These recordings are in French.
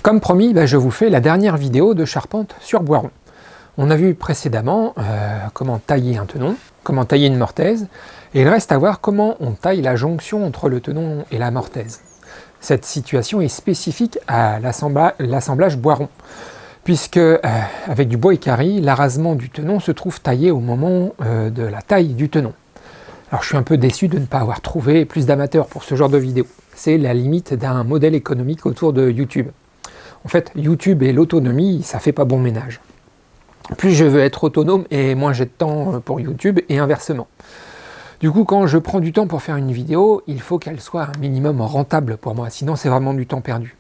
Comme promis, je vous fais la dernière vidéo de charpente sur bois rond. On a vu précédemment comment tailler un tenon, comment tailler une mortaise, et il reste à voir comment on taille la jonction entre le tenon et la mortaise. Cette situation est spécifique à l'assemblage bois rond, puisque avec du bois équarri, l'arasement du tenon se trouve taillé au moment de la taille du tenon. Alors je suis un peu déçu de ne pas avoir trouvé plus d'amateurs pour ce genre de vidéo. C'est la limite d'un modèle économique autour de YouTube. En fait, YouTube et l'autonomie, ça fait pas bon ménage. Plus je veux être autonome et moins j'ai de temps pour YouTube et inversement. Du coup, quand je prends du temps pour faire une vidéo, il faut qu'elle soit un minimum rentable pour moi, sinon c'est vraiment du temps perdu.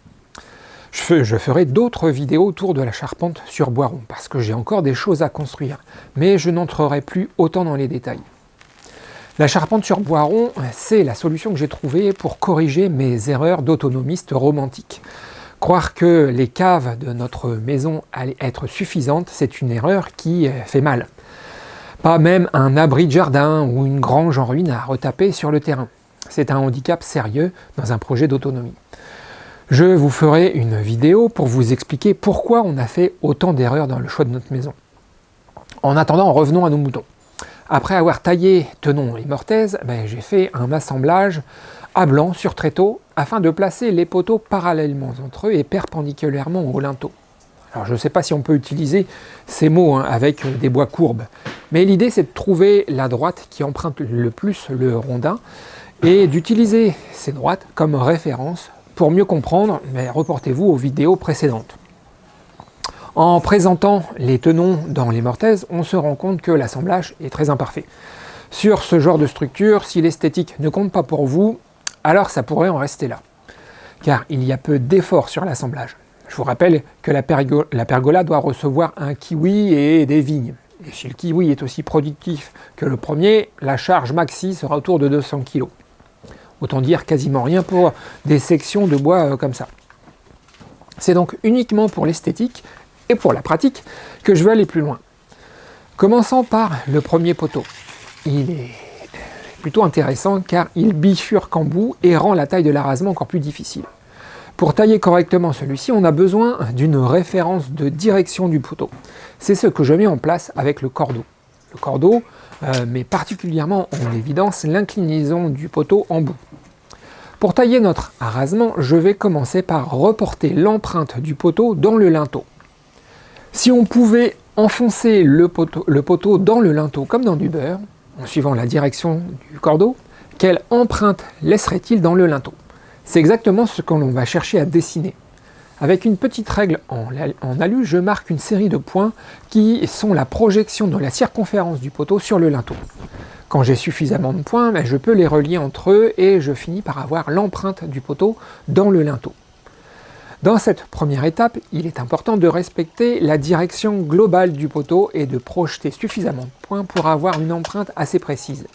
Je ferai d'autres vidéos autour de la charpente sur bois rond, parce que j'ai encore des choses à construire, mais je n'entrerai plus autant dans les détails. La charpente sur bois rond, c'est la solution que j'ai trouvée pour corriger mes erreurs d'autonomiste romantique. Croire que les caves de notre maison allaient être suffisantes, c'est une erreur qui fait mal. Pas même un abri de jardin ou une grange en ruine à retaper sur le terrain. C'est un handicap sérieux dans un projet d'autonomie. Je vous ferai une vidéo pour vous expliquer pourquoi on a fait autant d'erreurs dans le choix de notre maison. En attendant, revenons à nos moutons. Après avoir taillé tenon et mortaise, j'ai fait un assemblage à blanc sur tréteau afin de placer les poteaux parallèlement entre eux et perpendiculairement au linteau. Alors je ne sais pas si on peut utiliser ces mots avec des bois courbes, mais l'idée c'est de trouver la droite qui emprunte le plus le rondin et d'utiliser ces droites comme référence pour mieux comprendre, mais reportez-vous aux vidéos précédentes. En présentant les tenons dans les mortaises, on se rend compte que l'assemblage est très imparfait. Sur ce genre de structure, si l'esthétique ne compte pas pour vous, alors ça pourrait en rester là, car il y a peu d'efforts sur l'assemblage. Je vous rappelle que la pergola doit recevoir un kiwi et des vignes. Et si le kiwi est aussi productif que le premier, la charge maxi sera autour de 200 kg. Autant dire quasiment rien pour des sections de bois comme ça. C'est donc uniquement pour l'esthétique et pour la pratique que je veux aller plus loin. Commençons par le premier poteau. Il est plutôt intéressant car il bifurque en bout et rend la taille de l'arasement encore plus difficile. Pour tailler correctement celui-ci, on a besoin d'une référence de direction du poteau. C'est ce que je mets en place avec le cordeau. Le cordeau met particulièrement en évidence l'inclinaison du poteau en bout. Pour tailler notre arasement, je vais commencer par reporter l'empreinte du poteau dans le linteau. Si on pouvait enfoncer le poteau dans le linteau comme dans du beurre, en suivant la direction du cordeau, quelle empreinte laisserait-il dans le linteau? C'est exactement ce que l'on va chercher à dessiner. Avec une petite règle en alu, je marque une série de points qui sont la projection de la circonférence du poteau sur le linteau. Quand j'ai suffisamment de points, je peux les relier entre eux et je finis par avoir l'empreinte du poteau dans le linteau. Dans cette première étape, il est important de respecter la direction globale du poteau et de projeter suffisamment de points pour avoir une empreinte assez précise.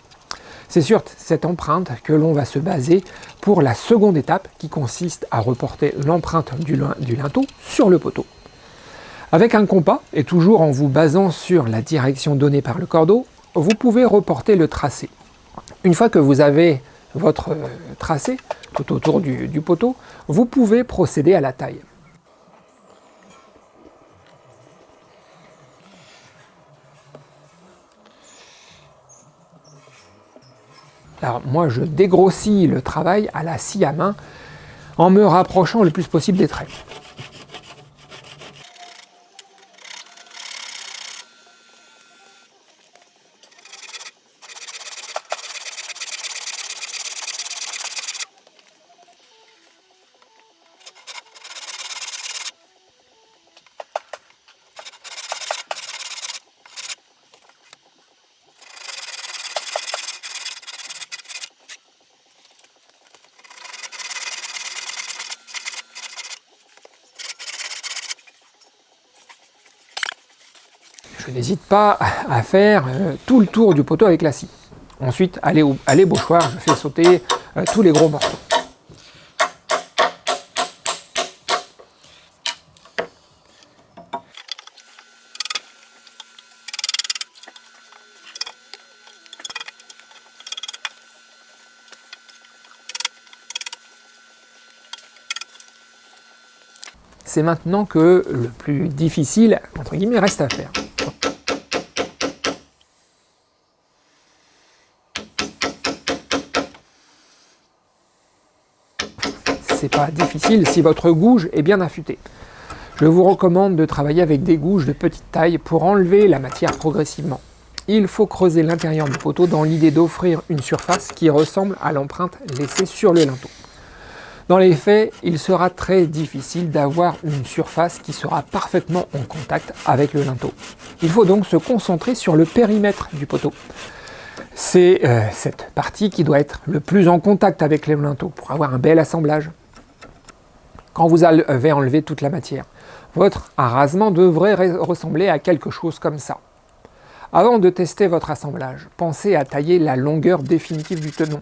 C'est sur cette empreinte que l'on va se baser pour la seconde étape qui consiste à reporter l'empreinte du linteau sur le poteau. Avec un compas, et toujours en vous basant sur la direction donnée par le cordeau, vous pouvez reporter le tracé. Une fois que vous avez votre tracé tout autour du poteau, vous pouvez procéder à la taille. Alors moi je dégrossis le travail à la scie à main en me rapprochant le plus possible des traits. Je n'hésite pas à faire tout le tour du poteau avec la scie. Ensuite, à l'ébauchoir, je fais sauter tous les gros morceaux. c'est maintenant que le plus difficile, entre guillemets, reste à faire. C'est pas difficile si votre gouge est bien affûtée. Je vous recommande de travailler avec des gouges de petite taille pour enlever la matière progressivement. Il faut creuser l'intérieur du poteau dans l'idée d'offrir une surface qui ressemble à l'empreinte laissée sur le linteau. Dans les faits, il sera très difficile d'avoir une surface qui sera parfaitement en contact avec le linteau. Il faut donc se concentrer sur le périmètre du poteau. C'est cette partie qui doit être le plus en contact avec le linteau pour avoir un bel assemblage. Quand vous avez enlevé toute la matière, votre arasement devrait ressembler à quelque chose comme ça. Avant de tester votre assemblage, pensez à tailler la longueur définitive du tenon,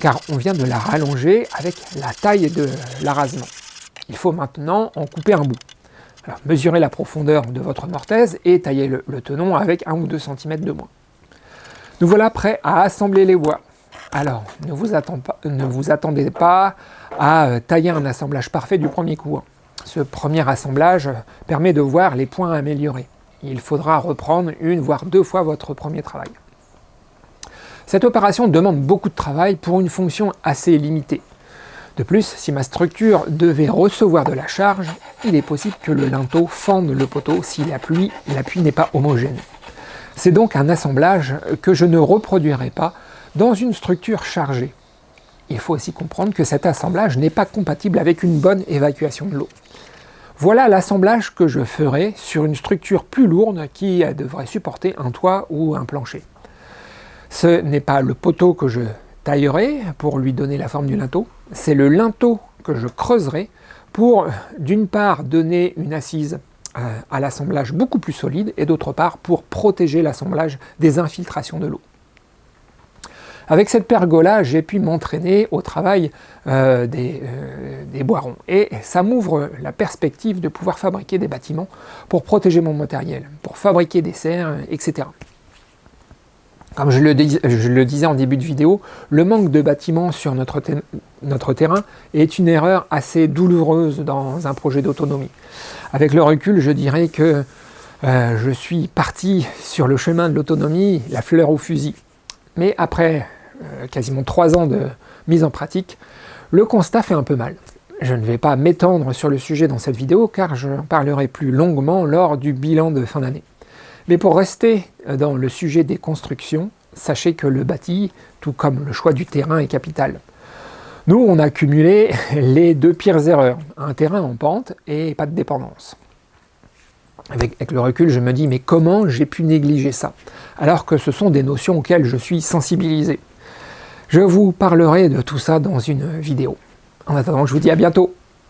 car on vient de la rallonger avec la taille de l'arasement. Il faut maintenant en couper un bout. Alors, mesurez la profondeur de votre mortaise et taillez le tenon avec 1 ou 2 cm de moins. Nous voilà prêts à assembler les bois. Alors, ne vous attendez pas à tailler un assemblage parfait du premier coup. Ce premier assemblage permet de voir les points améliorés. Il faudra reprendre 1 voire 2 fois votre premier travail. Cette opération demande beaucoup de travail pour une fonction assez limitée. De plus, si ma structure devait recevoir de la charge, il est possible que le linteau fende le poteau si l'appui n'est pas homogène. C'est donc un assemblage que je ne reproduirai pas dans une structure chargée. Il faut aussi comprendre que cet assemblage n'est pas compatible avec une bonne évacuation de l'eau. Voilà l'assemblage que je ferai sur une structure plus lourde qui devrait supporter un toit ou un plancher. Ce n'est pas le poteau que je taillerai pour lui donner la forme du linteau, c'est le linteau que je creuserai pour, d'une part, donner une assise à l'assemblage beaucoup plus solide et d'autre part, pour protéger l'assemblage des infiltrations de l'eau. Avec cette pergola, j'ai pu m'entraîner au travail des bois-ronds. Et ça m'ouvre la perspective de pouvoir fabriquer des bâtiments pour protéger mon matériel, pour fabriquer des serres, etc. Comme je le disais en début de vidéo, le manque de bâtiments sur notre terrain est une erreur assez douloureuse dans un projet d'autonomie. Avec le recul, je dirais que je suis parti sur le chemin de l'autonomie, la fleur au fusil. Mais après quasiment 3 ans de mise en pratique, le constat fait un peu mal. Je ne vais pas m'étendre sur le sujet dans cette vidéo car j'en parlerai plus longuement lors du bilan de fin d'année. Mais pour rester dans le sujet des constructions, sachez que le bâti, tout comme le choix du terrain, est capital. Nous, on a cumulé les 2 pires erreurs, un terrain en pente et pas de dépendance. Avec le recul, je me dis, mais comment j'ai pu négliger ça? Alors que ce sont des notions auxquelles je suis sensibilisé. Je vous parlerai de tout ça dans une vidéo. En attendant, je vous dis à bientôt.